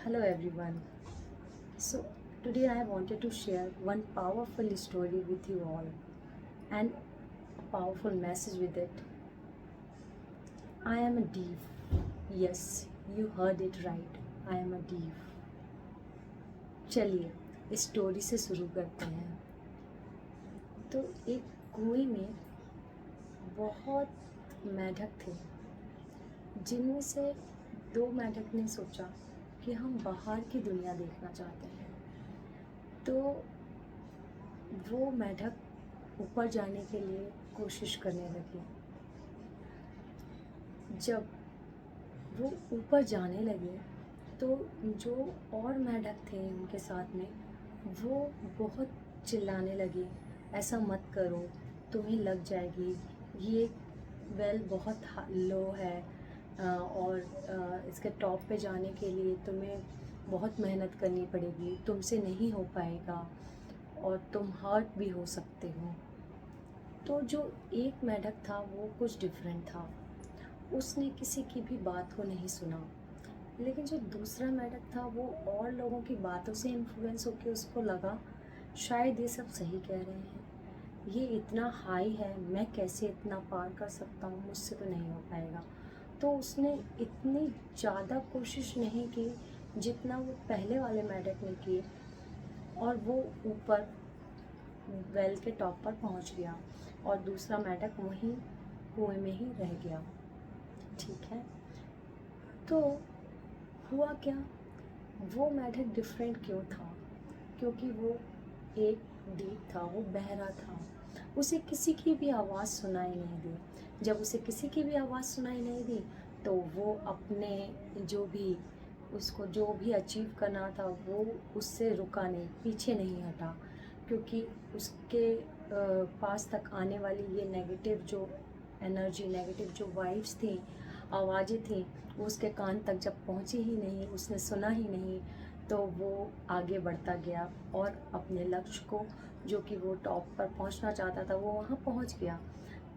Hello everyone. So today I wanted to share one powerful story with you all and a powerful message with it. I am a div. Yes, you heard it right. I am a div. चलिए इस story से शुरू करते हैं। तो एक कुएं में बहुत मेंढक थे, जिनमें से दो मेंढक ने सोचा कि हम बाहर की दुनिया देखना चाहते हैं। तो वो मेंढक ऊपर जाने के लिए कोशिश करने लगे। जब वो ऊपर जाने लगे तो जो और मेंढक थे उनके साथ में, वो बहुत चिल्लाने लगे, ऐसा मत करो, तुम्हें लग जाएगी, ये वेल बहुत लो है और इसके टॉप पे जाने के लिए तुम्हें बहुत मेहनत करनी पड़ेगी, तुमसे नहीं हो पाएगा और तुम हर्ट भी हो सकते हो। तो जो एक मेंढक था वो कुछ डिफरेंट था, उसने किसी की भी बात को नहीं सुना। लेकिन जो दूसरा मेंढक था वो और लोगों की बातों से इन्फ्लुएंस होकर उसको लगा शायद ये सब सही कह रहे हैं, ये इतना हाई है, मैं कैसे इतना पार कर सकता हूँ, मुझसे तो नहीं हो पाएगा। तो उसने इतनी ज़्यादा कोशिश नहीं की जितना वो पहले वाले मेंढक ने की, और वो ऊपर वेल के टॉप पर पहुंच गया और दूसरा मेंढक वहीं कुएं में ही रह गया। ठीक है, तो हुआ क्या, वो मेंढक डिफरेंट क्यों था? क्योंकि वो एक डीप था, वो बहरा था, उसे किसी की भी आवाज़ सुनाई नहीं दी। जब उसे किसी की भी आवाज़ सुनाई नहीं दी तो वो अपने जो भी अचीव करना था वो उससे रुका नहीं, पीछे नहीं हटा, क्योंकि उसके पास तक आने वाली ये नेगेटिव जो एनर्जी, नेगेटिव जो वाइब्स थी, आवाज़ें थी, वो उसके कान तक जब पहुँची ही नहीं, उसने सुना ही नहीं, तो वो आगे बढ़ता गया और अपने लक्ष्य को, जो कि वो टॉप पर पहुंचना चाहता था, वो वहां पहुंच गया।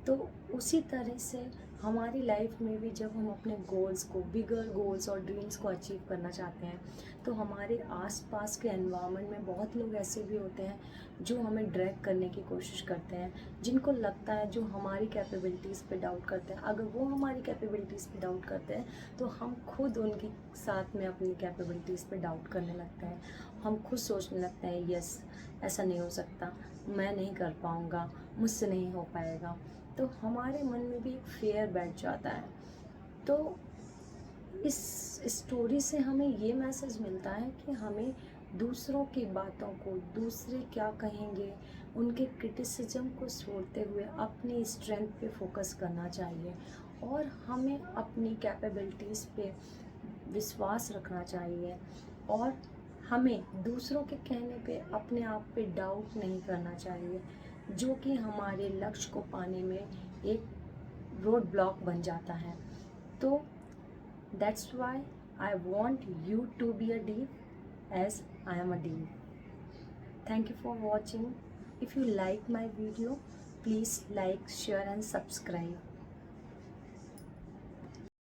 तो उसी तरह से हमारी लाइफ में भी जब हम अपने गोल्स को, बिगर गोल्स और ड्रीम्स को अचीव करना चाहते हैं, तो हमारे आसपास के एनवायरनमेंट में बहुत लोग ऐसे भी होते हैं जो हमें ड्रैग करने की कोशिश करते हैं, जिनको लगता है, जो हमारी कैपेबिलिटीज़ पे डाउट करते हैं। अगर वो हमारी कैपेबिलिटीज़ पे डाउट करते हैं तो हम खुद उनके साथ में अपनी कैपेबिलिटीज़ पे डाउट करने लगते हैं। हम खुद सोचने लगते हैं यस, ऐसा नहीं हो सकता, मैं नहीं कर पाऊँगा, मुझसे नहीं हो पाएगा। तो हमारे मन में भी एक फेयर बैठ जाता है। तो इस स्टोरी से हमें ये मैसेज मिलता है कि हमें दूसरों की बातों को, दूसरे क्या कहेंगे, उनके क्रिटिसिज्म को छोड़ते हुए अपनी स्ट्रेंथ पे फोकस करना चाहिए और हमें अपनी कैपेबिलिटीज़ पे विश्वास रखना चाहिए और हमें दूसरों के कहने पे अपने आप पे डाउट नहीं करना चाहिए, जो कि हमारे लक्ष्य को पाने में एक रोड ब्लॉक बन जाता है। तो that's why I want you to be a deep as I am a deep. Thank you for watching. If you like my video, please like, share and subscribe.